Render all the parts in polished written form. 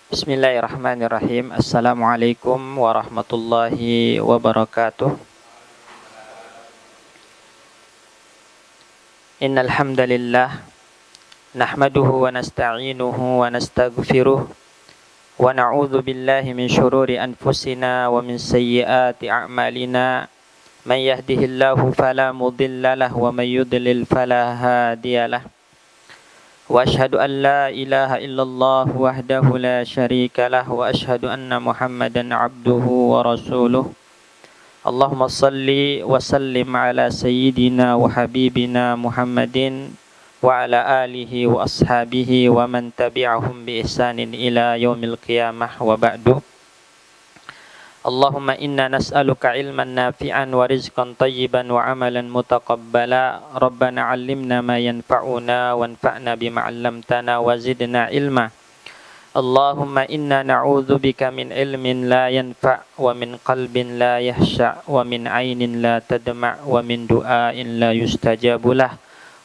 Bismillahirrahmanirrahim. Assalamualaikum warahmatullahi wabarakatuh. Innal hamdalillah nahmaduhu wa nasta'inuhu wa nastaghfiruh wa na'udzu billahi min shururi anfusina wa min sayyiati a'malina. May yahdihillahu fala mudilla lahu wa may yudlil fala hadiyalah. Wa asyhadu an la ilaha illallah wahdahu la syarika lah wa asyhadu anna Muhammadan abduhu wa rasuluh. Allahumma salli wa sallim ala sayyidina wa habibina Muhammadin wa ala alihi wa ashabihi wa man tabi'ahum bi ihsanin ila yaumil qiyamah wa ba'du. Allahumma inna nas'aluka ilman nafi'an wa rizqan tayyiban wa amalan mutaqabbala. Rabbana 'allimna ma yanfa'una wanfa'na bima 'allamtana wa zidna ilma. Allahumma inna na'udzubika min ilmin la yanfa' wa min qalbin la yahsha' wa min 'ainin la tadma' wa min du'ain la yustajabu lah.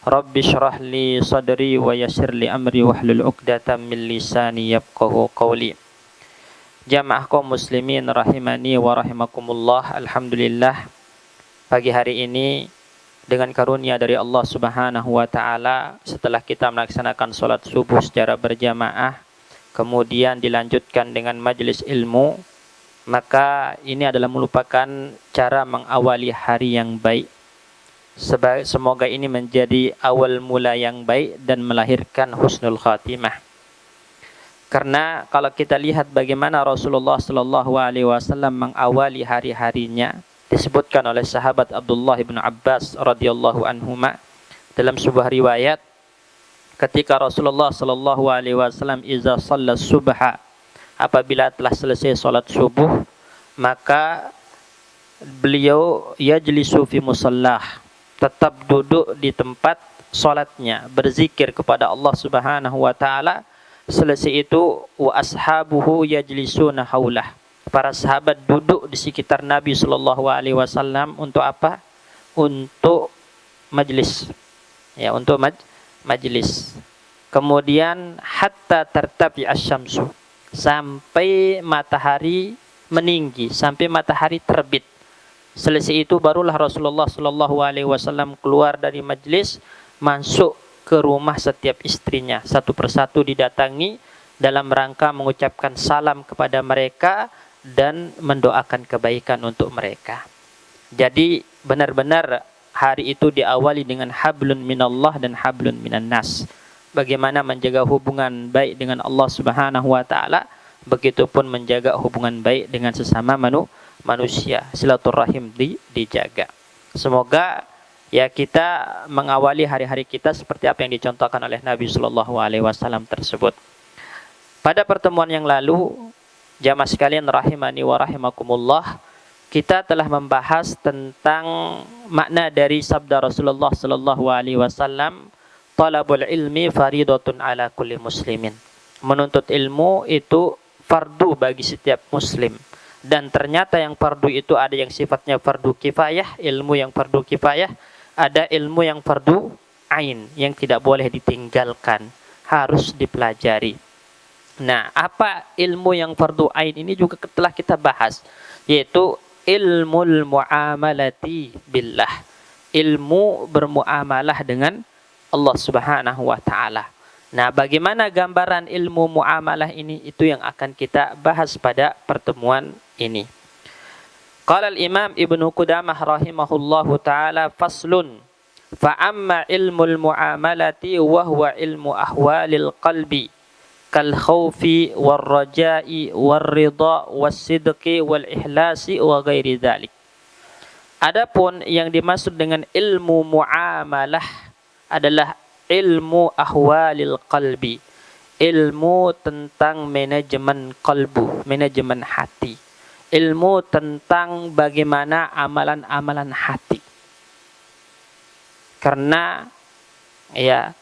Rabbi shrah li sadri wa yassir li amri wahlul 'uqdatam min lisani yafqahu qawli. Jamaah kaum muslimin rahimani wa rahimakumullah. Alhamdulillah, pagi hari ini dengan karunia dari Allah Subhanahu wa taala, setelah kita melaksanakan salat subuh secara berjamaah, kemudian dilanjutkan dengan majelis ilmu, maka ini adalah merupakan cara mengawali hari yang baik. Semoga ini menjadi awal mula yang baik dan melahirkan husnul khatimah. Karena kalau kita lihat bagaimana Rasulullah Shallallahu Alaihi Wasallam mengawali hari-harinya, disebutkan oleh sahabat Abdullah bin Abbas radhiyallahu anhuma dalam sebuah riwayat, ketika Rasulullah Shallallahu Alaihi Wasallam iza shalla subha, apabila telah selesai salat subuh, maka beliau yajlisu fi musallah, tetap duduk di tempat salatnya, berzikir kepada Allah Subhanahu wa taala. Selesai itu wa ashabuhu yajlisuna haulah, para sahabat duduk di sekitar Nabi sallallahu alaihi wasallam untuk apa? Untuk majlis. Ya, untuk majlis. Kemudian hatta tartafi asy-syamsu, sampai matahari meninggi, sampai matahari terbit. Selesai itu barulah Rasulullah sallallahu alaihi wasallam keluar dari majlis, masuk ke rumah setiap istrinya, satu persatu didatangi dalam rangka mengucapkan salam kepada mereka dan mendoakan kebaikan untuk mereka. Jadi benar-benar hari itu diawali dengan hablun minallah dan hablun minan nas. Bagaimana menjaga hubungan baik dengan Allah Subhanahu wa taala, begitupun menjaga hubungan baik dengan sesama manusia. Silaturahim dijaga. Semoga ya kita mengawali hari-hari kita seperti apa yang dicontohkan oleh Nabi Sallallahu Alaihi Wasallam tersebut. Pada pertemuan yang lalu, jamaah sekalian rahimani wa rahimakumullah, kita telah membahas tentang makna dari sabda Rasulullah Sallallahu Alaihi Wasallam, talabul ilmi faridatun ala kulli muslimin. Menuntut ilmu itu fardu bagi setiap muslim. Dan ternyata yang fardu itu ada yang sifatnya fardu kifayah, ilmu yang fardu kifayah, ada ilmu yang fardu ain, yang tidak boleh ditinggalkan, harus dipelajari. Nah, apa ilmu yang fardu ain ini juga telah kita bahas, yaitu ilmul muamalati billah, ilmu bermuamalah dengan Allah Subhanahu wa taala. Nah, bagaimana gambaran ilmu muamalah ini, itu yang akan kita bahas pada pertemuan ini. Qala al-Imam Ibnu Qudamah rahimahullahu taala, faslun fa amma ilmul muamalati wa huwa ilmu ahwalil qalbi kal khaufi war raja'i war ridha was sidqi wal ihlasi wa ghairi dzalik. Adapun yang dimaksud dengan ilmu muamalah adalah ilmu ahwalil qalbi, ilmu tentang manajemen kalbu, manajemen hati. Ilmu tentang bagaimana amalan-amalan hati. Karena ya,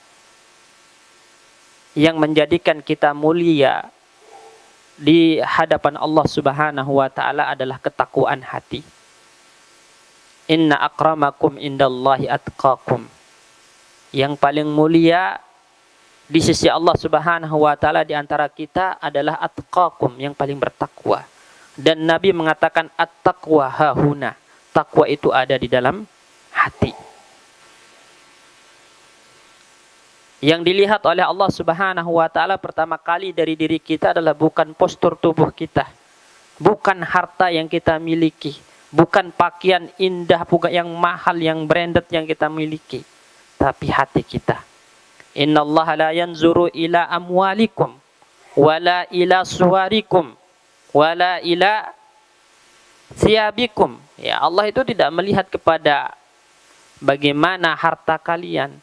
yang menjadikan kita mulia di hadapan Allah Subhanahu wa taala adalah ketakwaan hati. Inna akramakum indallahi atqakum. Yang paling mulia di sisi Allah Subhanahu wa taala di antara kita adalah atqakum, yang paling bertakwa. Dan Nabi mengatakan at-taqwa hahuna. Takwa itu ada di dalam hati. Yang dilihat oleh Allah Subhanahu wa taala pertama kali dari diri kita adalah bukan postur tubuh kita, bukan harta yang kita miliki, bukan pakaian indah, bukan yang mahal, yang branded yang kita miliki, tapi hati kita. Innallaha la yanzuru ila amwalikum wala ila suwarikum wala ila thiyabikum. Ya, Allah itu tidak melihat kepada bagaimana harta kalian.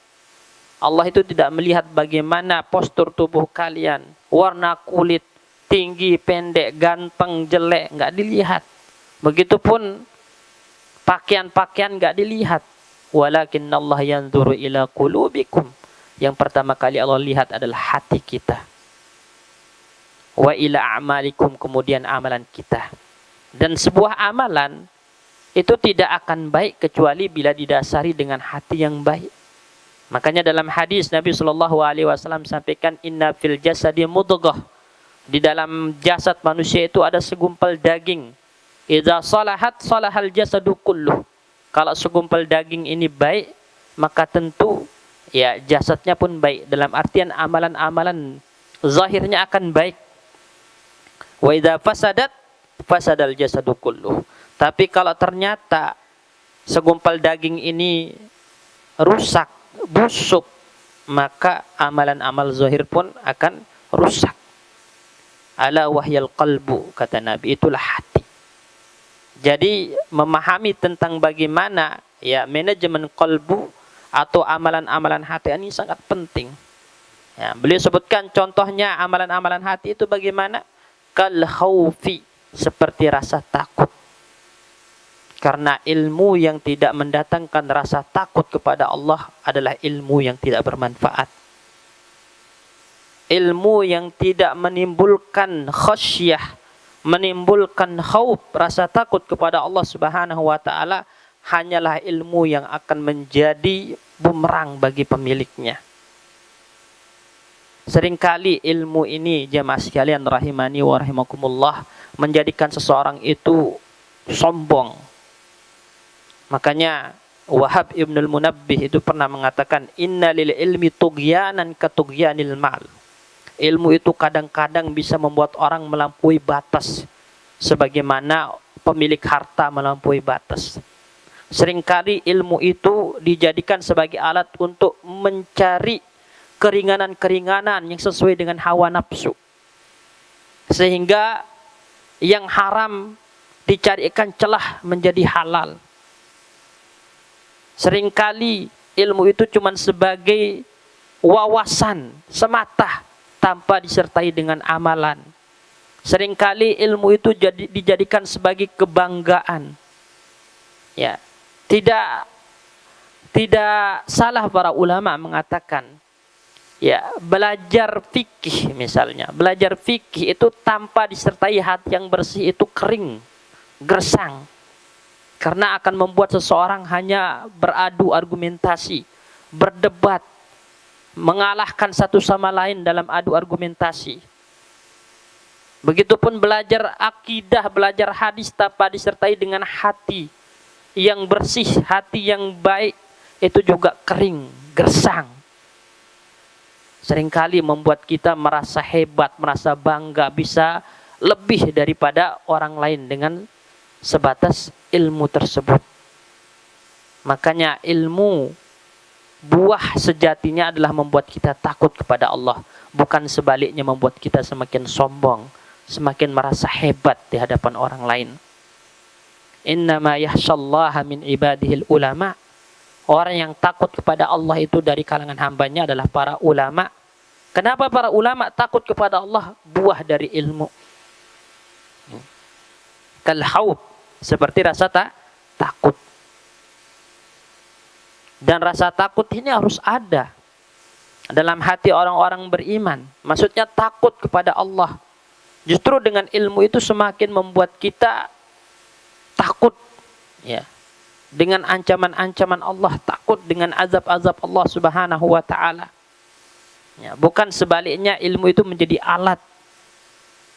Allah itu tidak melihat bagaimana postur tubuh kalian, warna kulit, tinggi, pendek, ganteng, jelek, enggak dilihat. Begitupun pakaian-pakaian enggak dilihat. Walakinnallaha yanzuru ila qulubikum. Yang pertama kali Allah lihat adalah hati kita. Wa ila a'malikum, kemudian amalan kita. Dan sebuah amalan itu tidak akan baik kecuali bila didasari dengan hati yang baik. Makanya dalam hadis Nabi Shallallahu Alaihi Wasallam sampaikan, inna fil jasadi mudghah, di dalam jasad manusia itu ada segumpal daging. Idza salahat salahal jasadu kulluh. Kalau segumpal daging ini baik, maka tentu ya jasadnya pun baik. Dalam artian amalan-amalan zahirnya akan baik. Wa idza fasadat fasadal jasadu kulluh. Tapi kalau ternyata segumpal daging ini rusak, busuk, maka amalan-amal zahir pun akan rusak. Ala wahyal qalbu, kata Nabi, itulah hati. Jadi memahami tentang bagaimana ya manajemen qalbu atau amalan-amalan hati ini sangat penting. Ya, beliau sebutkan contohnya amalan-amalan hati itu bagaimana? Kal khaufi, seperti rasa takut. Karena ilmu yang tidak mendatangkan rasa takut kepada Allah adalah ilmu yang tidak bermanfaat. Ilmu yang tidak menimbulkan khasyah, menimbulkan khauf, rasa takut kepada Allah Subhanahu wa taala, hanyalah ilmu yang akan menjadi bumerang bagi pemiliknya. Seringkali ilmu ini, jemaah sekalian rahimani wa rahimakumullah, menjadikan seseorang itu sombong. Makanya Wahab Ibnul Munabbih itu pernah mengatakan, inna lil ilmi tughyanan katughyanil mal. Ilmu itu kadang-kadang bisa membuat orang melampaui batas, sebagaimana pemilik harta melampaui batas. Seringkali ilmu itu dijadikan sebagai alat untuk mencari keringanan-keringanan yang sesuai dengan hawa nafsu. Sehingga yang haram dicarikan celah menjadi halal. Seringkali ilmu itu cuma sebagai wawasan semata tanpa disertai dengan amalan. Seringkali ilmu itu dijadikan sebagai kebanggaan. Ya, tidak salah para ulama mengatakan, ya, belajar fikih misalnya, belajar fikih itu tanpa disertai hati yang bersih itu kering, gersang. Karena akan membuat seseorang hanya beradu argumentasi, berdebat, mengalahkan satu sama lain dalam adu argumentasi. Begitupun belajar akidah, belajar hadis tanpa disertai dengan hati yang bersih, hati yang baik, itu juga kering, gersang. Seringkali membuat kita merasa hebat, merasa bangga, bisa lebih daripada orang lain dengan sebatas ilmu tersebut. Makanya ilmu, buah sejatinya adalah membuat kita takut kepada Allah, bukan sebaliknya membuat kita semakin sombong, semakin merasa hebat di hadapan orang lain. Innama yakhshallaha min ibadihil ulama. Orang yang takut kepada Allah itu dari kalangan hambanya adalah para ulama. Kenapa para ulama takut kepada Allah? Buah dari ilmu. Kal khawf, seperti rasa takut. Dan rasa takut ini harus ada dalam hati orang-orang beriman. Maksudnya takut kepada Allah. Justru dengan ilmu itu semakin membuat kita takut, ya, dengan ancaman-ancaman Allah, takut dengan azab-azab Allah Subhanahu wa taala. Ya, bukan sebaliknya ilmu itu menjadi alat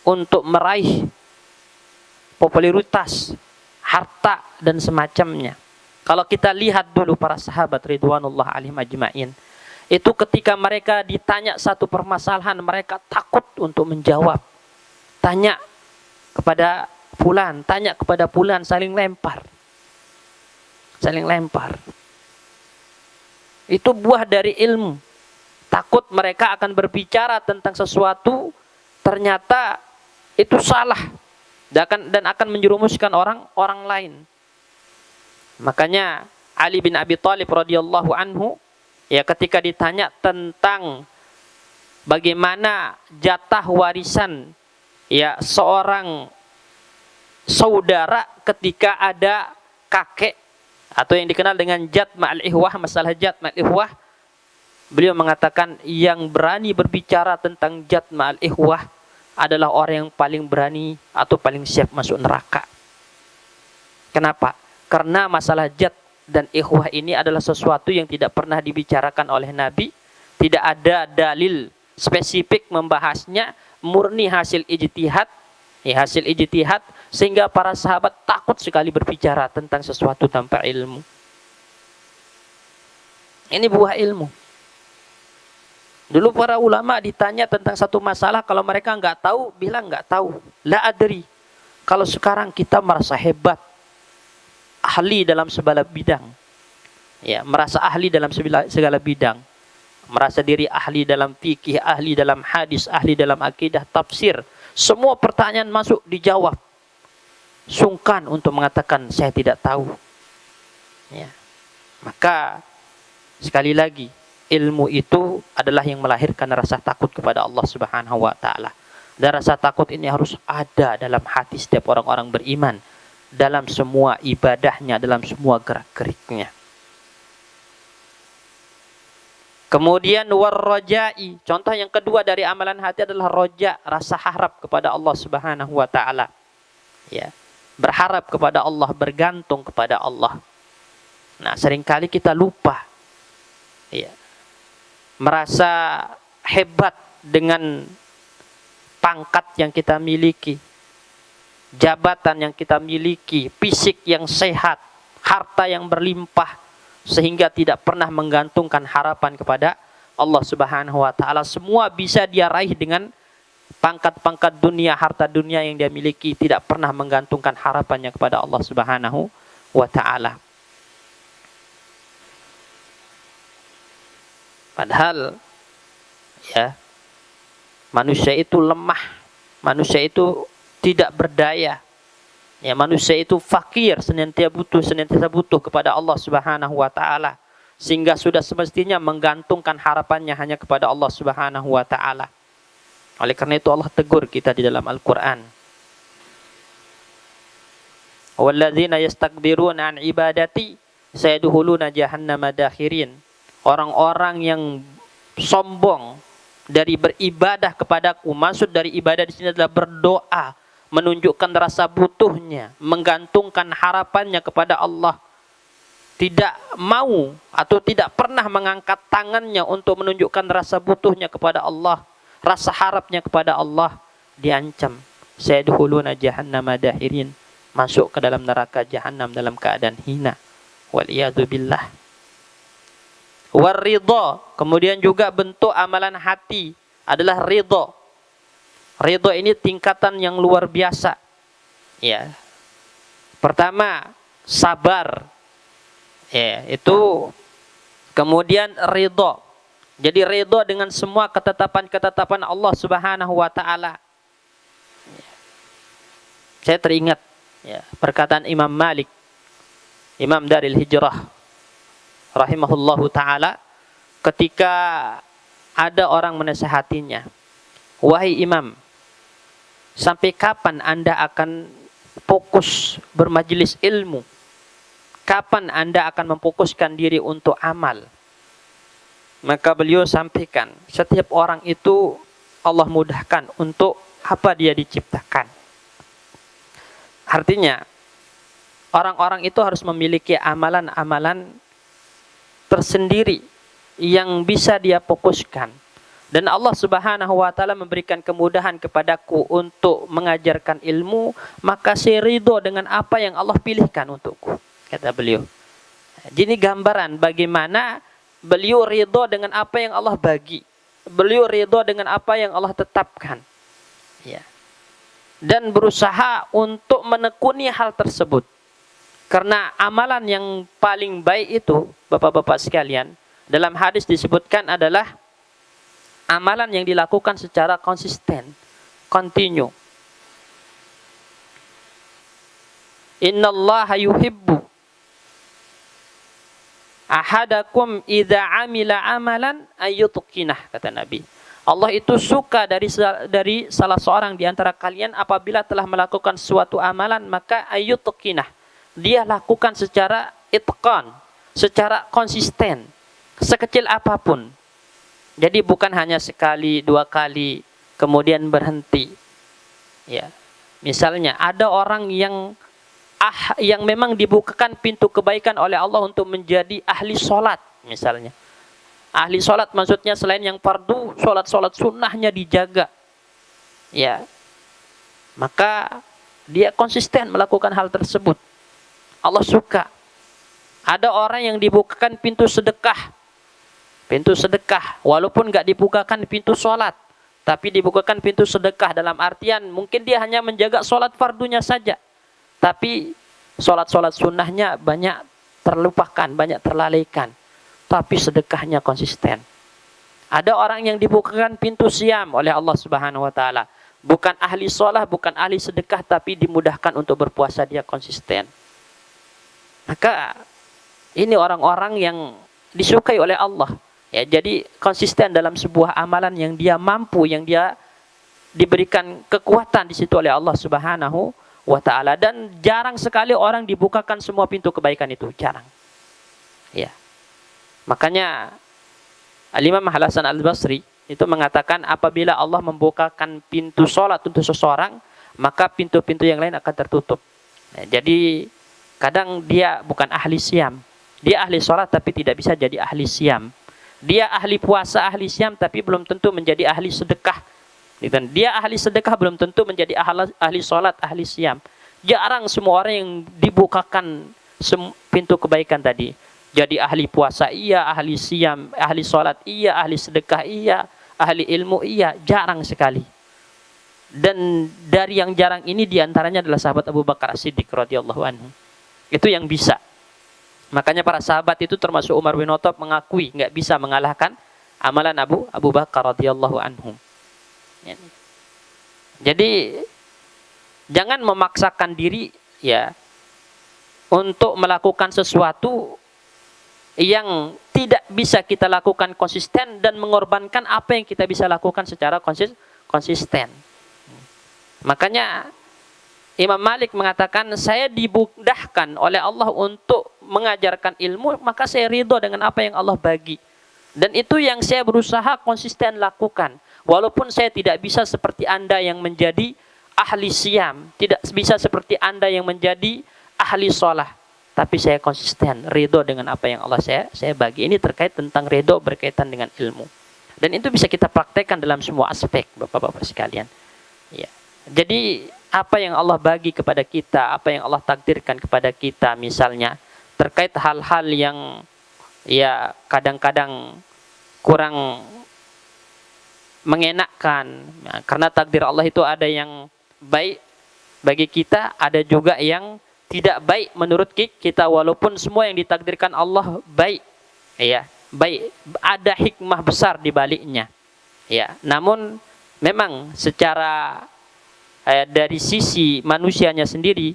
untuk meraih popularitas, harta dan semacamnya. Kalau kita lihat dulu para sahabat ridwanullah alaihim ajmain, itu ketika mereka ditanya satu permasalahan, mereka takut untuk menjawab. Tanya kepada fulan, tanya kepada fulan, saling lempar. Saling lempar. Itu buah dari ilmu. Takut mereka akan berbicara tentang sesuatu, ternyata itu salah dan akan menjerumuskan orang lain. Makanya Ali bin Abi Thalib radhiyallahu anhu, ya, ketika ditanya tentang bagaimana jatah warisan, ya, seorang saudara ketika ada kakek, atau yang dikenal dengan jad ma'al ihwah, masalah jad ma'al ihwah, beliau mengatakan yang berani berbicara tentang jad ma'al ihwah adalah orang yang paling berani atau paling siap masuk neraka. Kenapa? Karena masalah jad dan ikhwah ini adalah sesuatu yang tidak pernah dibicarakan oleh Nabi. Tidak ada dalil spesifik membahasnya, murni hasil ijtihad. Ya, hasil ijtihad, sehingga para sahabat takut sekali berbicara tentang sesuatu tanpa ilmu. Ini buah ilmu. Dulu para ulama ditanya tentang satu masalah, kalau mereka nggak tahu, bilang nggak tahu. La adri. Kalau sekarang kita merasa hebat, ahli dalam segala bidang, ya, merasa ahli dalam segala bidang, merasa diri ahli dalam fikih, ahli dalam hadis, ahli dalam akidah, tafsir, semua pertanyaan masuk dijawab, sungkan untuk mengatakan saya tidak tahu. Ya. Maka sekali lagi, ilmu itu adalah yang melahirkan rasa takut kepada Allah Subhanahu wa taala. Dan rasa takut ini harus ada dalam hati setiap orang-orang beriman, dalam semua ibadahnya, dalam semua gerak-geriknya. Kemudian warrajai, contoh yang kedua dari amalan hati adalah roja, rasa harap kepada Allah Subhanahu wa taala. Ya, berharap kepada Allah, bergantung kepada Allah. Nah, seringkali kita lupa. Ya. Merasa hebat dengan pangkat yang kita miliki, jabatan yang kita miliki, fisik yang sehat, harta yang berlimpah, sehingga tidak pernah menggantungkan harapan kepada Allah Subhanahu wa taala. Semua bisa dia raih dengan pangkat-pangkat dunia, harta dunia yang dia miliki, tidak pernah menggantungkan harapannya kepada Allah Subhanahu wa taala. Padahal, ya, manusia itu lemah, manusia itu tidak berdaya. Ya, manusia itu fakir, senantiasa butuh kepada Allah Subhanahu wa taala, sehingga sudah semestinya menggantungkan harapannya hanya kepada Allah Subhanahu wa taala. Oleh karena itu Allah tegur kita di dalam Al-Qur'an. Walladzina yastakbiruna an ibadati sayadkhuluna jahannama dakhirin. Orang-orang yang sombong dari beribadah kepadaku, maksud dari ibadah di sini adalah berdoa, menunjukkan rasa butuhnya, menggantungkan harapannya kepada Allah, tidak mau atau tidak pernah mengangkat tangannya untuk menunjukkan rasa butuhnya kepada Allah, rasa harapnya kepada Allah, diancam sayadkhuluna jahannama dakhirin, masuk ke dalam neraka jahanam dalam keadaan hina. Waliyadu billah. Warridha, kemudian juga bentuk amalan hati adalah ridha. Ridha ini tingkatan yang luar biasa. Ya. Pertama, sabar. Ya, itu kemudian ridha. Jadi ridha dengan semua ketetapan-ketetapan Allah Subhanahu wa taala. Ya. Saya teringat, ya, perkataan Imam Malik, Imam Daril Hijrah rahimahullahu ta'ala, ketika ada orang menasihatinya, wahai imam, sampai kapan anda akan fokus bermajelis ilmu? Kapan anda akan memfokuskan diri untuk amal? Maka beliau sampaikan, setiap orang itu Allah mudahkan untuk apa dia diciptakan. Artinya, orang-orang itu harus memiliki amalan-amalan tersendiri yang bisa dia fokuskan. dan Allah Subhanahu wa taala memberikan kemudahan kepadaku untuk mengajarkan ilmu, maka saya ridho dengan apa yang Allah pilihkan untukku, kata beliau. Jadi gambaran bagaimana beliau ridho dengan apa yang Allah bagi. Beliau ridho dengan apa yang Allah tetapkan. Ya. Dan berusaha untuk menekuni hal tersebut. Karena amalan yang paling baik itu, Bapak-bapak sekalian, dalam hadis disebutkan adalah amalan yang dilakukan secara konsisten, continue. Innallaha yuhibbu ahadakum idza amila amalan ayyutqinah, kata Nabi. Allah itu suka dari salah seorang di antara kalian apabila telah melakukan suatu amalan maka ayyutqinah. Dia lakukan secara itqan, secara konsisten, sekecil apapun. Jadi bukan hanya sekali, dua kali, kemudian berhenti. Ya. Misalnya ada orang yang memang dibukakan pintu kebaikan oleh Allah untuk menjadi ahli sholat, misalnya. Ahli sholat maksudnya selain yang fardu, sholat sunnahnya dijaga. Ya. Maka dia konsisten melakukan hal tersebut. Allah suka. Ada orang yang dibukakan pintu sedekah. Pintu sedekah, walaupun nggak dibukakan pintu sholat, tapi dibukakan pintu sedekah dalam artian mungkin dia hanya menjaga sholat fardunya saja, tapi sholat sunnahnya banyak terlupakan, banyak terlalaikan, tapi sedekahnya konsisten. Ada orang yang dibukakan pintu siam oleh Allah Subhanahu Wa Taala, bukan ahli sholat, bukan ahli sedekah, tapi dimudahkan untuk berpuasa, dia konsisten. Maka ini orang-orang yang disukai oleh Allah. Ya, jadi konsisten dalam sebuah amalan yang dia mampu, yang dia diberikan kekuatan di situ oleh Allah Subhanahu wa taala, dan jarang sekali orang dibukakan semua pintu kebaikan itu, jarang. Ya. Makanya Al-Imam Hasan Al-Basri itu mengatakan apabila Allah membukakan pintu salat untuk seseorang, maka pintu-pintu yang lain akan tertutup. Nah, jadi kadang dia bukan ahli siam. Dia ahli salat tapi tidak bisa jadi ahli siam. Dia ahli puasa, ahli siam, tapi belum tentu menjadi ahli sedekah. Dan dia ahli sedekah belum tentu menjadi ahli sholat, ahli siam. Jarang semua orang yang dibukakan pintu kebaikan tadi. Jadi ahli puasa iya, ahli siam, ahli sholat iya, ahli sedekah iya, ahli ilmu iya. Jarang sekali. Dan dari yang jarang ini diantaranya adalah sahabat Abu Bakar As-Siddiq radhiyallahu anhu. Itu yang bisa. Makanya para sahabat itu termasuk Umar bin Khattab mengakui nggak bisa mengalahkan amalan Abu Bakar radhiyallahu anhu. Jadi jangan memaksakan diri ya untuk melakukan sesuatu yang tidak bisa kita lakukan konsisten dan mengorbankan apa yang kita bisa lakukan secara konsisten. Makanya Imam Malik mengatakan, saya dimudahkan oleh Allah untuk mengajarkan ilmu, maka saya ridho dengan apa yang Allah bagi. Dan itu yang saya berusaha konsisten lakukan. Walaupun saya tidak bisa seperti Anda yang menjadi ahli siam, tidak bisa seperti Anda yang menjadi ahli sholah, tapi saya konsisten, ridho dengan apa yang Allah saya bagi. Ini terkait tentang ridho berkaitan dengan ilmu. Dan itu bisa kita praktekkan dalam semua aspek, Bapak-bapak sekalian. Ya. Jadi apa yang Allah bagi kepada kita, apa yang Allah takdirkan kepada kita, misalnya terkait hal-hal yang ya kadang-kadang kurang mengenakkan, ya, karena takdir Allah itu ada yang baik bagi kita, ada juga yang tidak baik menurut kita, walaupun semua yang ditakdirkan Allah baik, ya baik, ada hikmah besar di baliknya, ya. Namun memang secara dari sisi manusianya sendiri,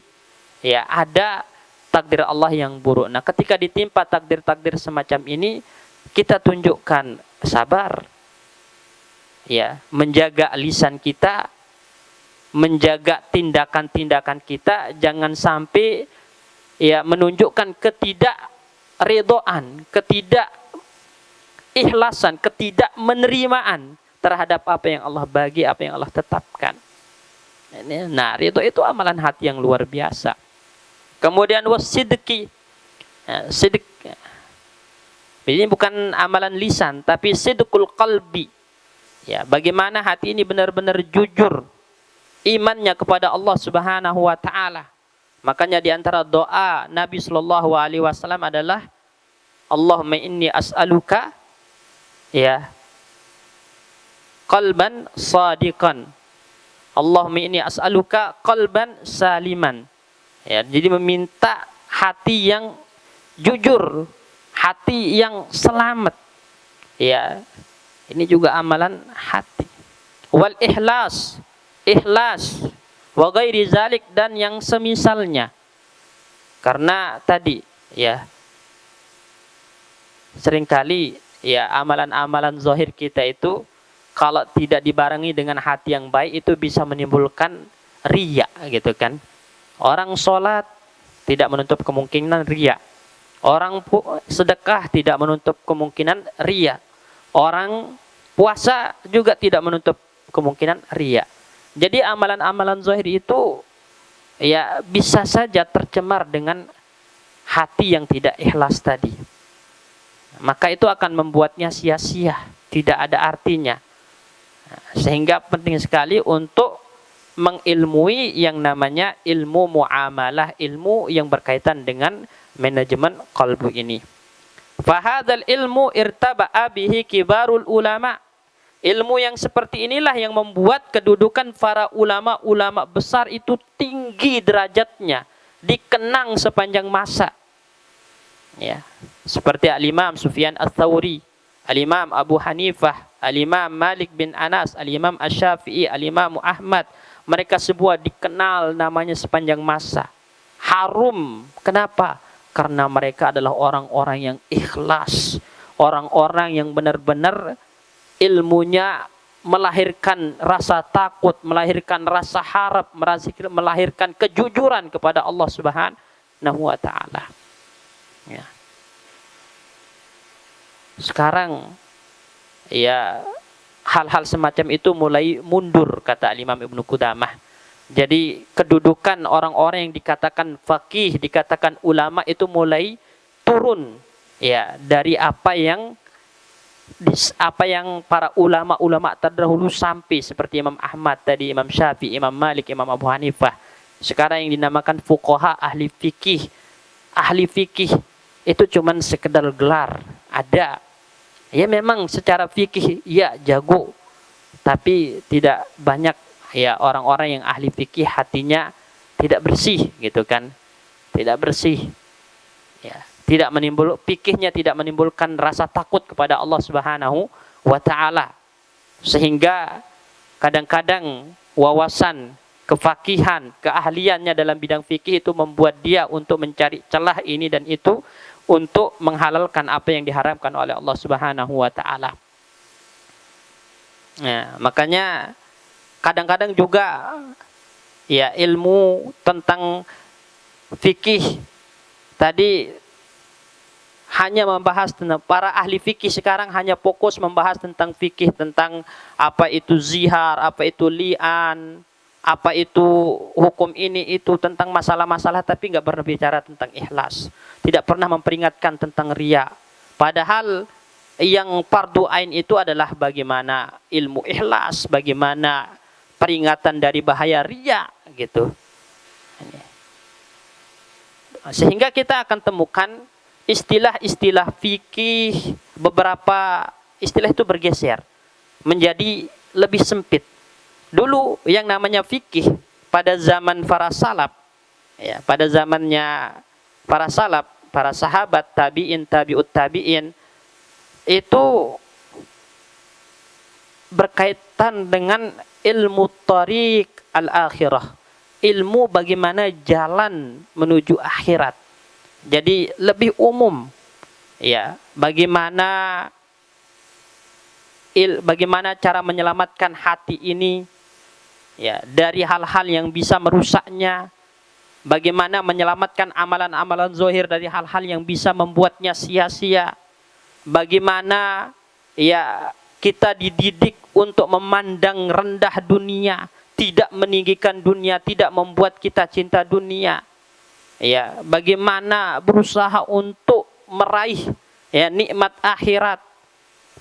ya ada takdir Allah yang buruk. Nah, ketika ditimpa takdir-takdir semacam ini, kita tunjukkan sabar, ya, menjaga lisan kita, menjaga tindakan-tindakan kita, jangan sampai ya menunjukkan ketidakridhaan, ketidakikhlasan, ketidakmenerimaan terhadap apa yang Allah bagi, apa yang Allah tetapkan. Nah, itu amalan hati yang luar biasa. Kemudian wasidqi, sidq. Ini bukan amalan lisan, tapi sidqul qalbi. Ya, bagaimana hati ini benar-benar jujur imannya kepada Allah Subhanahu wa taala. Makanya di antara doa Nabi sallallahu alaihi wasallam adalah Allahumma inni as'aluka ya qalban shadiqan. Allahumma inni as'aluka qalban saliman. Ya, jadi meminta hati yang jujur, hati yang selamat. Ya, ini juga amalan hati. Wal ikhlas, ikhlas wa ghairi zalik, dan yang semisalnya. Karena tadi ya seringkali ya amalan-amalan zahir kita itu kalau tidak dibarengi dengan hati yang baik itu bisa menimbulkan riya gitu kan. Orang sholat tidak menutup kemungkinan riya. Orang sedekah tidak menutup kemungkinan riya. Orang puasa juga tidak menutup kemungkinan riya. Jadi amalan-amalan zahir itu ya bisa saja tercemar dengan hati yang tidak ikhlas tadi. Maka itu akan membuatnya sia-sia, tidak ada artinya. Sehingga penting sekali untuk mengilmui yang namanya ilmu muamalah, ilmu yang berkaitan dengan manajemen qalbu ini. Fahadal ilmu irtaba'a bihi kibarul ulama. Ilmu yang seperti inilah yang membuat kedudukan para ulama-ulama besar itu tinggi derajatnya, dikenang sepanjang masa. Ya, seperti Al-Imam Sufyan Ats-Tsauri, Al-Imam Abu Hanifah, Al-Imam Malik bin Anas, Al-Imam Asy-Syafi'i, Al-Imam Ahmad. Mereka semua dikenal namanya sepanjang masa. Harum. Kenapa? Karena mereka adalah orang-orang yang ikhlas, orang-orang yang benar-benar ilmunya melahirkan rasa takut, melahirkan rasa harap, melahirkan kejujuran kepada Allah Subhanahu wa taala. Ya. Sekarang ya hal-hal semacam itu mulai mundur, kata Imam Ibnu Qudamah. Jadi kedudukan orang-orang yang dikatakan faqih, dikatakan ulama itu mulai turun ya dari apa yang para ulama-ulama terdahulu sampai seperti Imam Ahmad tadi, Imam Syafi'i, Imam Malik, Imam Abu Hanifah. Sekarang yang dinamakan fuqaha, ahli fikih. Ahli fikih itu cuman sekedar gelar, ada. Ya memang secara fikih ya jago, tapi tidak banyak ya orang-orang yang ahli fikih hatinya tidak bersih gitu kan. Tidak bersih. Ya, fikihnya tidak menimbulkan rasa takut kepada Allah Subhanahu wa taala. Sehingga kadang-kadang wawasan, kefakihan, keahliannya dalam bidang fikih itu membuat dia untuk mencari celah ini dan itu untuk menghalalkan apa yang diharamkan oleh Allah Subhanahu wa taala. Ya, makanya kadang-kadang juga ya ilmu tentang fikih tadi hanya membahas tentang, para ahli fikih sekarang hanya fokus membahas tentang fikih, tentang apa itu zihar, apa itu li'an, apa itu hukum ini itu, tentang masalah-masalah, tapi nggak pernah bicara tentang ikhlas, tidak pernah memperingatkan tentang riya. Padahal yang fardu ain itu adalah bagaimana ilmu ikhlas, bagaimana peringatan dari bahaya riya gitu. Sehingga kita akan temukan istilah-istilah fikih, beberapa istilah itu bergeser menjadi lebih sempit. Dulu yang namanya fikih pada zaman para salaf, ya, pada zamannya para salaf, para sahabat, tabi'in, tabi'ut tabi'in, itu berkaitan dengan ilmu tariq al-akhirah, ilmu bagaimana jalan menuju akhirat. Jadi lebih umum, ya, bagaimana cara menyelamatkan hati ini, ya, dari hal-hal yang bisa merusaknya, bagaimana menyelamatkan amalan-amalan zahir dari hal-hal yang bisa membuatnya sia-sia, bagaimana ya kita dididik untuk memandang rendah dunia, tidak meninggikan dunia, tidak membuat kita cinta dunia. Ya, bagaimana berusaha untuk meraih ya nikmat akhirat.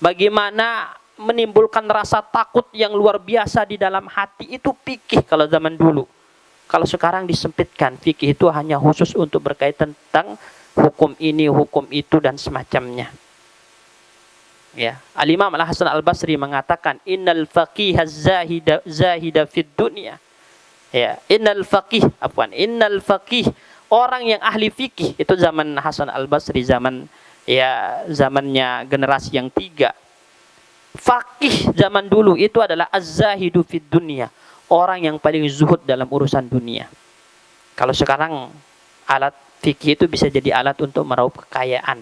Bagaimana menimbulkan rasa takut yang luar biasa di dalam hati, itu fikih kalau zaman dulu. Kalau sekarang disempitkan, fikih itu hanya khusus untuk berkaitan tentang hukum ini, hukum itu, dan semacamnya. Ya, Al-Imam Al-Hasan Al-Basri mengatakan, innal faqih zahida fid dunya. Ya, innal faqih, orang yang ahli fikih, itu zaman Hasan Al-Basri, zamannya generasi yang 3. Faqih zaman dulu itu adalah az-zahidu fid dunya, orang yang paling zuhud dalam urusan dunia. Kalau sekarang alat fikih itu bisa jadi alat untuk meraup kekayaan.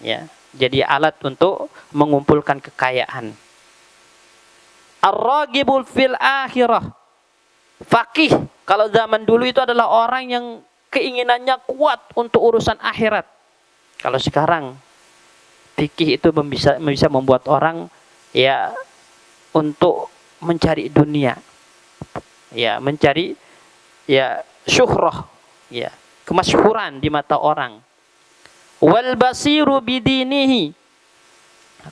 Ya, jadi alat untuk mengumpulkan kekayaan. Ar-ragibul fil akhirah. Faqih kalau zaman dulu itu adalah orang yang keinginannya kuat untuk urusan akhirat. Kalau sekarang fikih itu bisa membuat orang ya untuk mencari dunia. Ya, mencari ya syuhrah, ya, kemasyhuran di mata orang. Wal basiru bidinihi.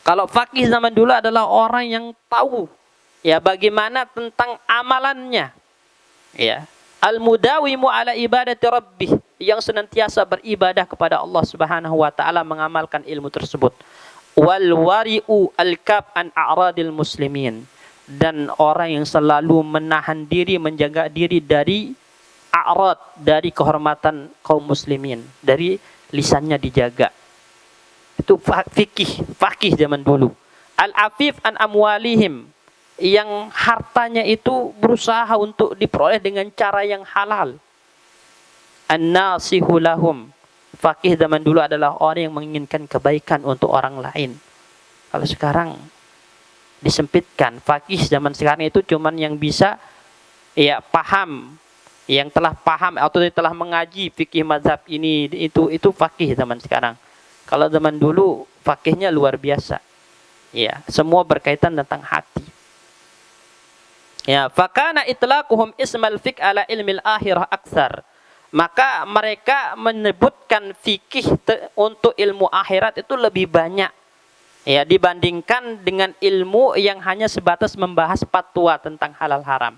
Kalau faqih zaman dulu adalah orang yang tahu ya bagaimana tentang amalannya. Ya, al-mudawimu ala ibadati rabbih, yang senantiasa beribadah kepada Allah Subhanahu wa taala, mengamalkan ilmu tersebut. Wal wari'u al-kab an a'radil muslimin, dan orang yang selalu menahan diri, menjaga diri dari a'rad, dari kehormatan kaum muslimin, dari lisannya dijaga. Itu faqih zaman dulu. Al-afif an amwalihim, yang hartanya itu berusaha untuk diperoleh dengan cara yang halal. An-nasihu lahum, faqih zaman dulu adalah orang yang menginginkan kebaikan untuk orang lain. Kalau sekarang disempitkan, faqih zaman sekarang itu cuman yang bisa ya paham, yang telah paham atau telah mengaji fikih mazhab ini itu faqih zaman sekarang. Kalau zaman dulu faqihnya luar biasa. Ya, semua berkaitan tentang hati. Ya, fakana itlaquhum ismal fiqh ala ilmil akhirah aksar. Maka mereka menyebutkan fikih untuk ilmu akhirat itu lebih banyak. Ya, dibandingkan dengan ilmu yang hanya sebatas membahas fatwa tentang halal haram.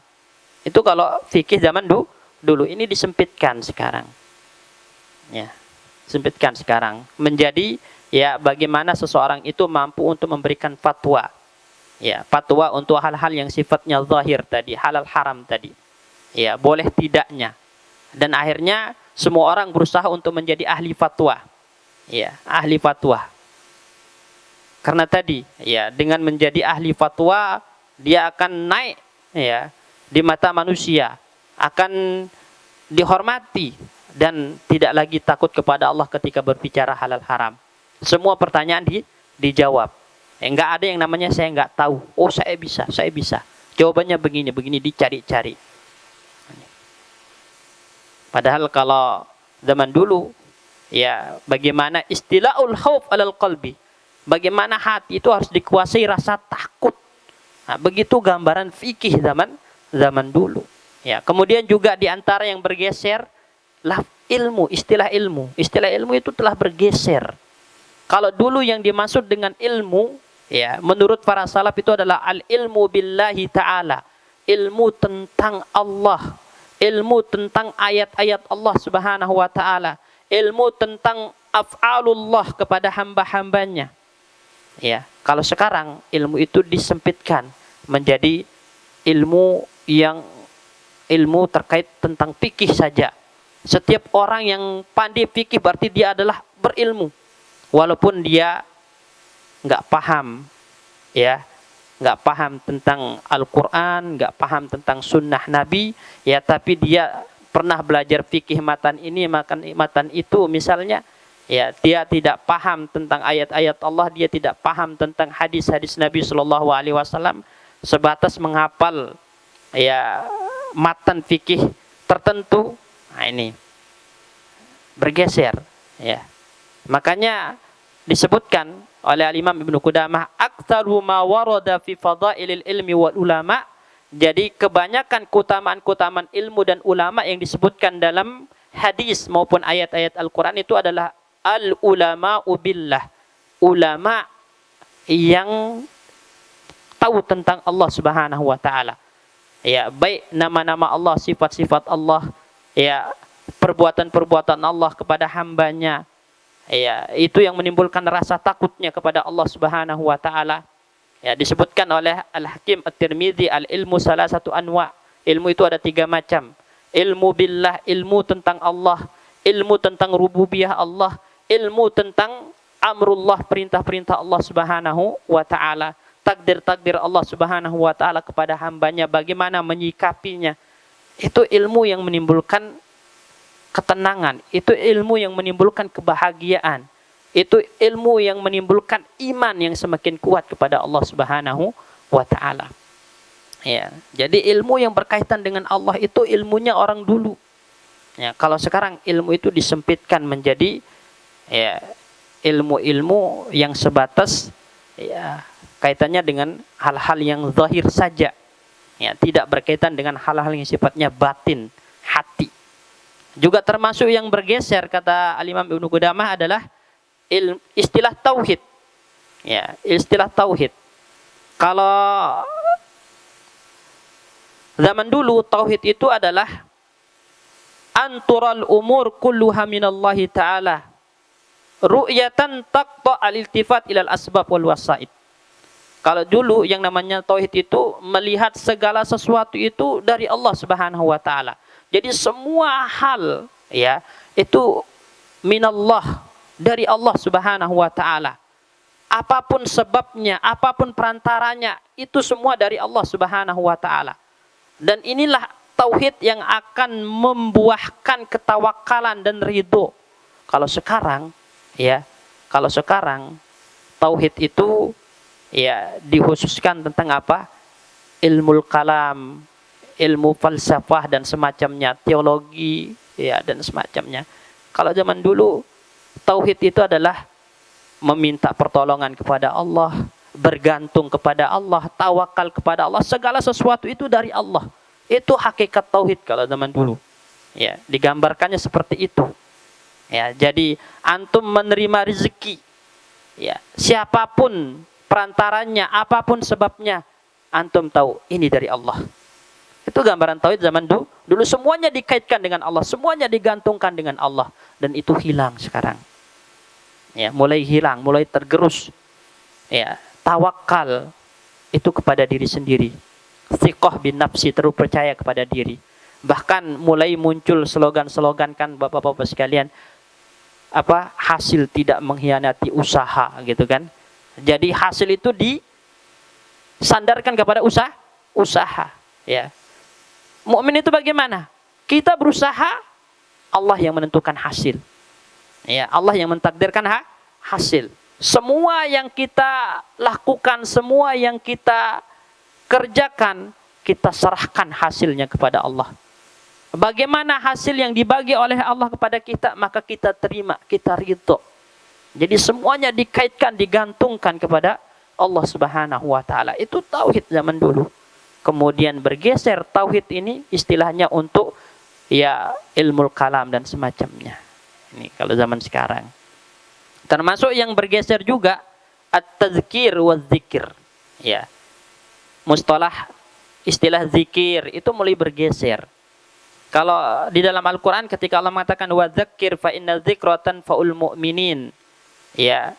Itu kalau fikih zaman dulu, ini disempitkan sekarang. Ya, sempitkan sekarang menjadi ya bagaimana seseorang itu mampu untuk memberikan fatwa. Ya, fatwa untuk hal-hal yang sifatnya zahir tadi, halal haram tadi. Ya, boleh tidaknya. Dan akhirnya semua orang berusaha untuk menjadi ahli fatwa. Ya, ahli fatwa. Karena tadi, ya, dengan menjadi ahli fatwa, dia akan naik ya di mata manusia, akan dihormati dan tidak lagi takut kepada Allah ketika berbicara halal haram. Semua pertanyaan dijawab. Enggak ada yang namanya saya enggak tahu. Oh, saya bisa. Jawabannya begini dicari-cari. Padahal kalau zaman dulu, ya bagaimana istilahul khauf alal qalbi. Bagaimana hati itu harus dikuasai rasa takut. Nah, begitu gambaran fikih zaman dulu. Ya, kemudian juga di antara yang bergeser lah istilah ilmu. Istilah ilmu itu telah bergeser. Kalau dulu yang dimaksud dengan ilmu, ya, menurut para salaf itu adalah al-ilmu billahi ta'ala. Ilmu tentang Allah. Ilmu tentang ayat-ayat Allah Subhanahu wa ta'ala. Ilmu tentang af'alullah kepada hamba-hambanya. Ya, kalau sekarang ilmu itu disempitkan menjadi ilmu terkait tentang fikih saja. Setiap orang yang pandai fikih berarti dia adalah berilmu. Walaupun dia nggak paham, ya, nggak paham tentang Al-Quran, nggak paham tentang Sunnah Nabi, ya, tapi dia pernah belajar fikih matan ini, matan itu, misalnya, ya, dia tidak paham tentang ayat-ayat Allah, dia tidak paham tentang hadis-hadis Nabi Shallallahu Alaihi Wasallam, sebatas menghafal, ya, matan fikih tertentu, nah ini bergeser, ya, makanya disebutkan oleh Al-Imam Ibnu Qudamah, aktsaru ma warada fi fadailil ilmi wal ulama. Jadi kebanyakan keutamaan-keutamaan ilmu dan ulama yang disebutkan dalam hadis maupun ayat-ayat Al-Qur'an itu adalah al-ulama'u billah. Ulama yang tahu tentang Allah Subhanahu wa taala. Ya, baik nama-nama Allah, sifat-sifat Allah, ya, perbuatan-perbuatan Allah kepada hambanya. Ya, itu yang menimbulkan rasa takutnya kepada Allah Subhanahu wa taala. Ya, disebutkan oleh Al-Hakim At-Tirmidzi, al-ilmu salah satu anwa. Ilmu itu ada 3 macam. Ilmu billah, ilmu tentang Allah, ilmu tentang rububiyah Allah, ilmu tentang amrullah, perintah-perintah Allah Subhanahu wa taala, takdir-takdir Allah Subhanahu wa taala kepada hambanya, bagaimana menyikapinya. Itu ilmu yang menimbulkan ketenangan, itu ilmu yang menimbulkan kebahagiaan. Itu ilmu yang menimbulkan iman yang semakin kuat kepada Allah Subhanahu wa taala. Ya, jadi ilmu yang berkaitan dengan Allah itu ilmunya orang dulu. Ya, kalau sekarang ilmu itu disempitkan menjadi ya ilmu-ilmu yang sebatas ya kaitannya dengan hal-hal yang zahir saja. Ya, tidak berkaitan dengan hal-hal yang sifatnya batin, hati. Juga termasuk yang bergeser, kata Al-Imam Ibnu Qudamah, adalah istilah tauhid. Ya, istilah tauhid. Kalau zaman dulu tauhid itu adalah antural umur kulluha minallahi ta'ala ru'yatan taqta al-iltifat ilal asbab wal wasaid. Kalau dulu yang namanya tauhid itu melihat segala sesuatu itu dari Allah Subhanahu wa taala. Jadi semua hal ya itu minallah, dari Allah Subhanahu wa taala. Apapun sebabnya, apapun perantaranya, itu semua dari Allah Subhanahu wa taala. Dan inilah tauhid yang akan membuahkan ketawakalan dan ridho. Kalau sekarang tauhid itu ya dikhususkan tentang apa? Ilmu kalam, ilmu falsafah dan semacamnya, teologi ya dan semacamnya. Kalau zaman dulu tauhid itu adalah meminta pertolongan kepada Allah, bergantung kepada Allah, tawakal kepada Allah, segala sesuatu itu dari Allah. Itu hakikat tauhid kalau zaman dulu. Ya, digambarkannya seperti itu. Ya, jadi antum menerima rezeki. Ya, siapapun perantaranya, apapun sebabnya, antum tahu ini dari Allah. Itu gambaran tauhid zaman dulu. Dulu semuanya dikaitkan dengan Allah, semuanya digantungkan dengan Allah, dan itu hilang sekarang. Ya, mulai hilang, mulai tergerus. Ya, tawakal itu kepada diri sendiri. Thiqah bin nafsi, terus percaya kepada diri. Bahkan mulai muncul slogan-slogan kan Bapak-bapak sekalian, apa hasil tidak mengkhianati usaha gitu kan. Jadi hasil itu disandarkan kepada usaha, ya. Mukmin itu bagaimana? Kita berusaha, Allah yang menentukan hasil. Ya, Allah yang mentakdirkan hasil. Semua yang kita lakukan, semua yang kita kerjakan, kita serahkan hasilnya kepada Allah. Bagaimana hasil yang dibagi oleh Allah kepada kita, maka kita terima, kita ridho. Jadi semuanya dikaitkan, digantungkan kepada Allah Subhanahu wa taala. Itu tauhid zaman dulu. Kemudian bergeser tauhid ini istilahnya untuk ya ilmu kalam dan semacamnya. Ini kalau zaman sekarang. Termasuk yang bergeser juga at-tazkir wa dzikir. Ya. Mustalah istilah zikir itu mulai bergeser. Kalau di dalam Al-Qur'an ketika Allah mengatakan wa dzakir fa inna dzikratan faul mu'minin. Ya.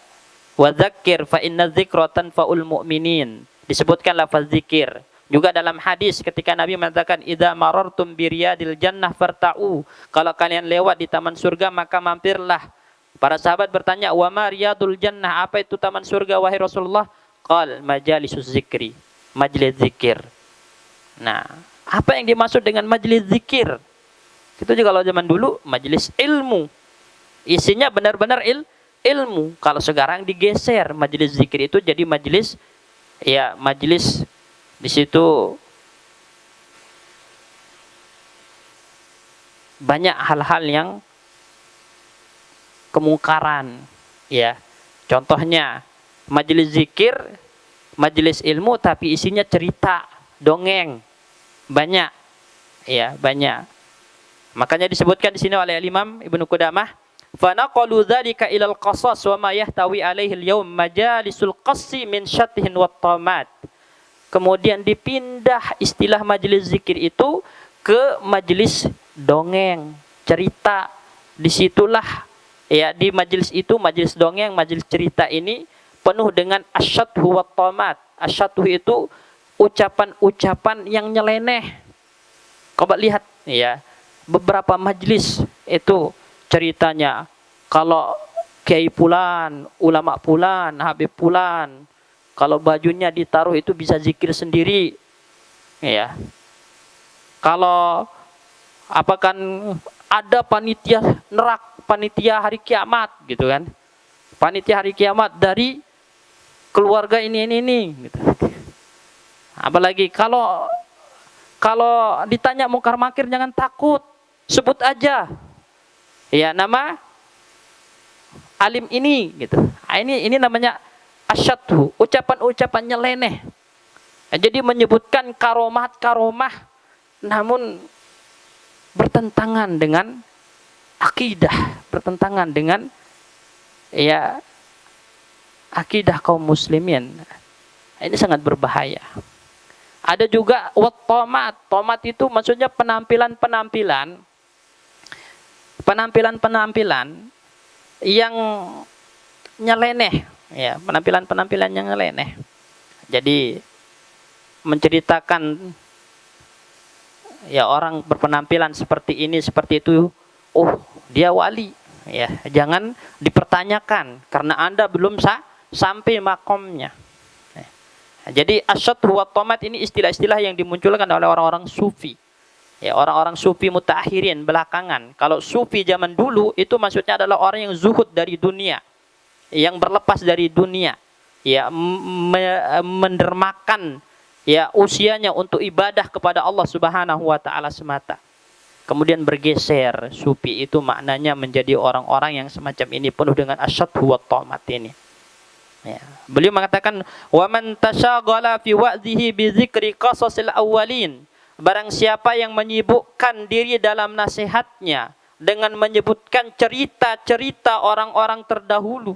Wa dzakir fa inna dzikratan faul mu'minin. Disebutkan lafaz zikir. Juga dalam hadis ketika Nabi mengatakan idza marartum biriyadil jannah farta'u. Kalau kalian lewat di taman surga maka mampirlah. Para sahabat bertanya, "Wa ma riyadul jannah?" Apa itu taman surga wahai Rasulullah? Qal majalisuz zikri. Majlis zikir. Nah, apa yang dimaksud dengan majlis zikir? Itu juga kalau zaman dulu majlis ilmu. Isinya benar-benar ilmu. Kalau sekarang digeser majlis zikir itu jadi majlis ya majlis di situ banyak hal-hal yang kemungkaran, ya. Contohnya majelis zikir, majelis ilmu tapi isinya cerita, dongeng. Banyak. Ya, banyak. Makanya disebutkan di sini oleh Imam Ibnu Qudamah, fa naqalu dzalika ilal qasas wa ma yahtawi alaihi al-yawm majalisul qassi min syathin wat tamat. kemudian dipindah istilah majelis zikir itu ke majelis dongeng, cerita. Disitulah ya, di majelis itu, majelis dongeng, majelis cerita ini penuh dengan asyadhu wa tamat. Asyadhu itu ucapan-ucapan yang nyeleneh. Coba lihat ya, beberapa majelis itu ceritanya kalau Kiai Pulan, ulama Pulan, Habib Pulan, kalau bajunya ditaruh itu bisa zikir sendiri. Ya. Kalau apa kan ada panitia panitia hari kiamat gitu kan. Panitia hari kiamat dari keluarga ini gitu. Apalagi kalau ditanya mungkar makir jangan takut, sebut aja ya nama alim ini gitu. Ini namanya asyadhu, ucapan-ucapan nyeleneh. Jadi menyebutkan karomah namun bertentangan dengan akidah, bertentangan dengan ya akidah kaum muslimin. Ini sangat berbahaya. Ada juga tomat. Tomat itu maksudnya penampilan yang nyeleneh, ya, penampilan yang nyeleneh. Jadi menceritakan ya orang berpenampilan seperti ini seperti itu, oh dia wali, ya jangan dipertanyakan karena Anda belum sampai makomnya. Jadi asyadhu wa tamat ini istilah-istilah yang dimunculkan oleh orang-orang sufi. Ya, orang-orang sufi mutaakhirin belakangan. Kalau sufi zaman dulu itu maksudnya adalah orang yang zuhud dari dunia, yang berlepas dari dunia, ya mendermakan ya usianya untuk ibadah kepada Allah Subhanahu wa taala semata. Kemudian bergeser, sufi itu maknanya menjadi orang-orang yang semacam ini, penuh dengan asyadhu wa tamat ini. Ya. Beliau mengatakan, "Wa man tasyaghala fi wa'dhihi bi dzikri qasasil awwalin." Barang siapa yang menyibukkan diri dalam nasihatnya dengan menyebutkan cerita-cerita orang-orang terdahulu,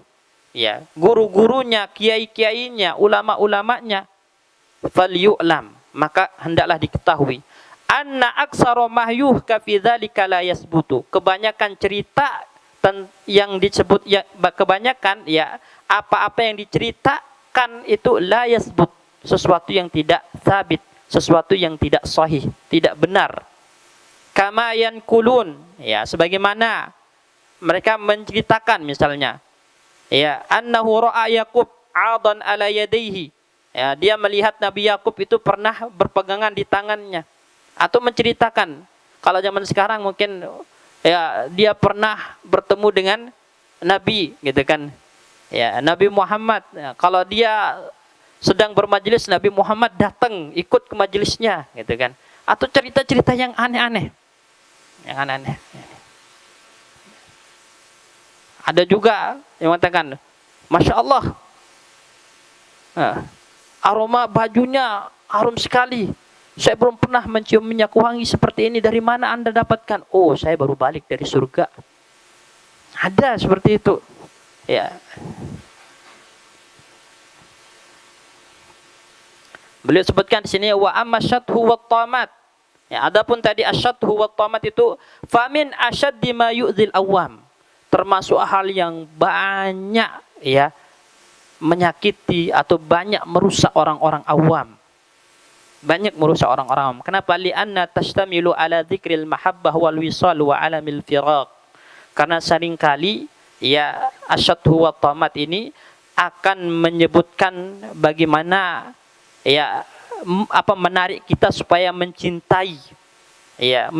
ya, guru-gurunya, kiai-kiainya, ulama-ulamanya, falyu'lam, maka hendaklah diketahui, anna aksara mahyuh ka fi dzalika la yasbutu. Kebanyakan cerita yang disebut ya, kebanyakan ya apa-apa yang diceritakan itu la yasbut, sesuatu yang tidak sabit, sesuatu yang tidak sahih, tidak benar. Kama yankulun, ya sebagaimana mereka menceritakan misalnya, ya annahu ra'a Yaqub 'adan ala yadayhi, ya dia melihat Nabi Yakub itu pernah berpegangan di tangannya, atau menceritakan kalau zaman sekarang mungkin ya dia pernah bertemu dengan Nabi gitu kan. Ya, Nabi Muhammad, ya, kalau dia sedang bermajelis, Nabi Muhammad datang ikut ke majelisnya gitu kan. Atau cerita-cerita yang aneh-aneh. Yang aneh-aneh. Ada juga yang mengatakan, Masya Allah, aroma bajunya harum sekali. Saya belum pernah mencium minyak wangi seperti ini. Dari mana Anda dapatkan? Oh, saya baru balik dari surga. Ada seperti itu. Ya. Beliau sebutkan di sini wa amasyadhu wa tamat. Ya, adapun tadi asyadhu wa tamat itu famin asyaddi ma yu'dzil awam. Termasuk hal yang banyak ya menyakiti atau banyak merusak orang-orang awam. Banyak merusak orang-orang awam. Kenapa? Li'anna tashtamilu ala dzikril mahabbah wal wisal wa alamil firaq. Karena seringkali ya asyadhu wa tamat ini akan menyebutkan bagaimana ya apa menarik kita supaya mencintai ya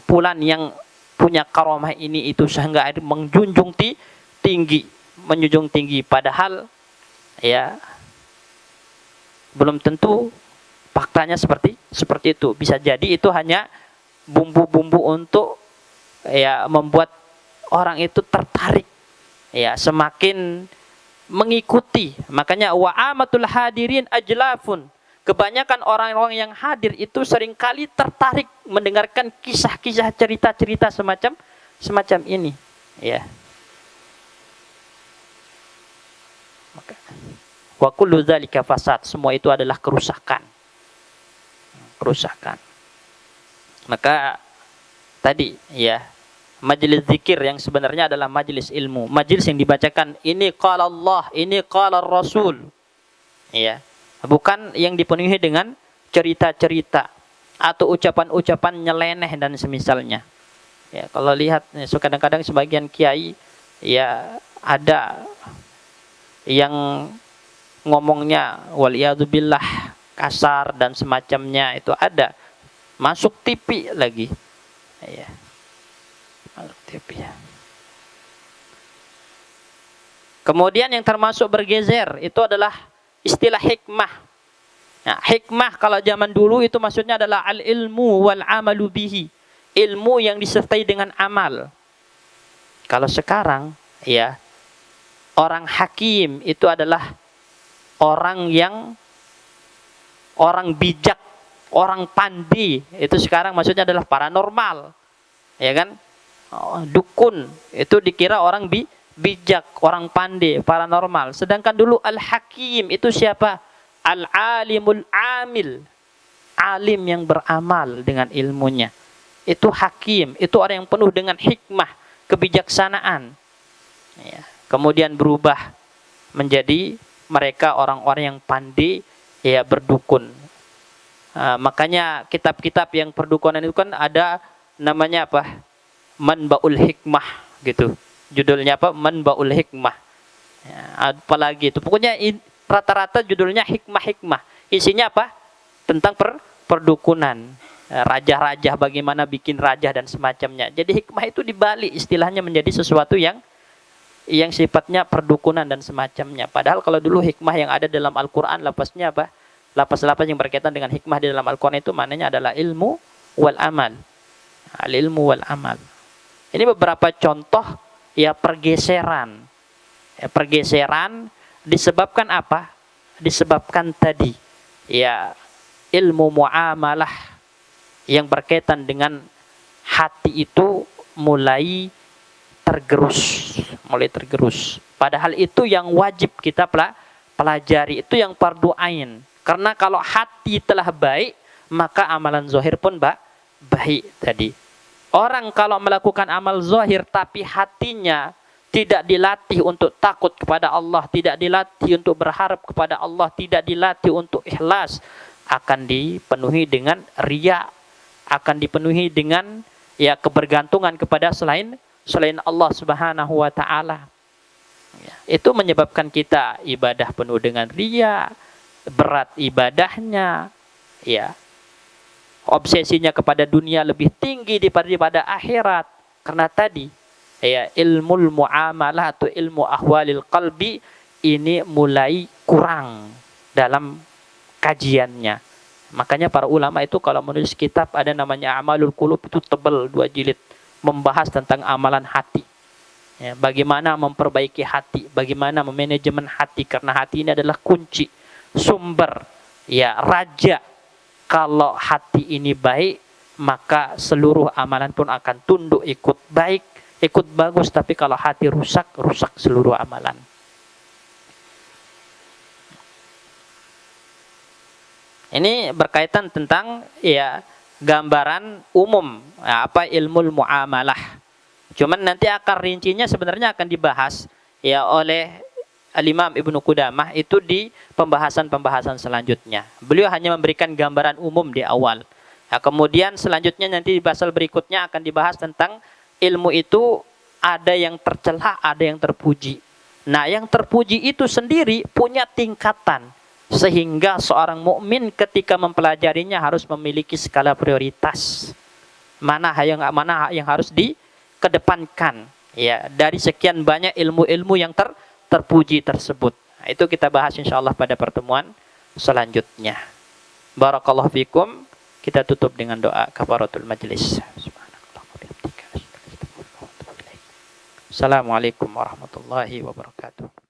Fulan yang punya karomah ini itu, sehingga menjunjung tinggi padahal ya belum tentu faktanya seperti itu. Bisa jadi itu hanya bumbu-bumbu untuk ya membuat orang itu tertarik ya semakin mengikuti. Makanya wa amatul hadirin ajlafun. Kebanyakan orang-orang yang hadir itu seringkali tertarik mendengarkan kisah-kisah, cerita-cerita semacam ini, ya. Wa kullu dzalika fasad, semua itu adalah kerusakan. Kerusakan. Maka tadi ya, majelis zikir yang sebenarnya adalah majelis ilmu, majelis yang dibacakan ini qala Allah, ini qala Rasul. Ya. Bukan yang dipenuhi dengan cerita-cerita atau ucapan-ucapan nyeleneh dan semisalnya. Ya, kalau lihat so kadang-kadang sebagian kiai ya ada yang ngomongnya waliyadzubillah kasar dan semacamnya, itu ada, masuk TV lagi ya, masuk TV ya. Kemudian yang termasuk bergeser itu adalah istilah hikmah. Nah, hikmah kalau zaman dulu itu maksudnya adalah al-ilmu wal amalu bihi, ilmu yang disertai dengan amal. Kalau sekarang ya, orang hakim itu adalah orang bijak, orang pandai. Itu sekarang maksudnya adalah paranormal, ya kan? Dukun itu dikira orang bijak, orang pandai, paranormal. Sedangkan dulu al-hakim itu siapa? Al-alimul amil, alim yang beramal dengan ilmunya. Itu hakim, itu orang yang penuh dengan hikmah, kebijaksanaan. Ya. Kemudian berubah menjadi mereka orang-orang yang pandai ya berdukun. Makanya kitab-kitab yang perdukunan itu kan ada namanya apa? Manbaul Hikmah gitu. Judulnya apa? Manbaul Hikmah. Ya, apalagi itu. Pokoknya rata-rata judulnya hikmah-hikmah. Isinya apa? Tentang perdukunan. Raja-raja, bagaimana bikin raja dan semacamnya. Jadi hikmah itu dibalik istilahnya menjadi sesuatu yang sifatnya perdukunan dan semacamnya. Padahal kalau dulu hikmah yang ada dalam Al-Quran, lapasnya apa? Lapas-lapas yang berkaitan dengan hikmah di dalam Al-Quran itu maknanya adalah ilmu wal amal. Al-ilmu wal amal. Ini beberapa contoh ya pergeseran. Ya, pergeseran disebabkan apa? Disebabkan tadi ya ilmu muamalah yang berkaitan dengan hati itu mulai tergerus. Padahal itu yang wajib kita pelajari, itu yang fardu ain. Karena kalau hati telah baik, maka amalan zahir pun baik tadi. Orang kalau melakukan amal zahir tapi hatinya tidak dilatih untuk takut kepada Allah, tidak dilatih untuk berharap kepada Allah, tidak dilatih untuk ikhlas, akan dipenuhi dengan riya, akan dipenuhi dengan ya kebergantungan kepada selain Allah Subhanahu wa taala. Ya, itu menyebabkan kita ibadah penuh dengan riya, berat ibadahnya, ya. Obsesinya kepada dunia lebih tinggi daripada akhirat. Karena tadi ya ilmu muamalah atau ilmu ahwalil qalbi ini mulai kurang dalam kajiannya. Makanya para ulama itu kalau menulis kitab ada namanya Amalul Qulub, itu tebal 2 jilid, membahas tentang amalan hati. Ya, bagaimana memperbaiki hati, bagaimana memanajemen hati, karena hati ini adalah kunci, sumber, ya raja. Kalau hati ini baik, maka seluruh amalan pun akan tunduk ikut baik, ikut bagus. Tapi kalau hati rusak seluruh amalan. Ini berkaitan tentang ya gambaran umum apa ilmu muamalah. Cuman nanti akar rincinya sebenarnya akan dibahas ya oleh Al-Imam Ibnu Qudamah itu di pembahasan-pembahasan selanjutnya. Beliau hanya memberikan gambaran umum di awal. Nah, kemudian selanjutnya nanti di pasal berikutnya akan dibahas tentang ilmu itu ada yang tercela, ada yang terpuji. Nah, yang terpuji itu sendiri punya tingkatan. Sehingga seorang mukmin ketika mempelajarinya harus memiliki skala prioritas. Mana yang harus dikedepankan ya dari sekian banyak ilmu-ilmu yang terpuji tersebut. Nah, itu kita bahas insyaallah pada pertemuan selanjutnya. Barakallahu fikum. Kita tutup dengan doa kafaratul majlis. Assalamualaikum warahmatullahi wabarakatuh.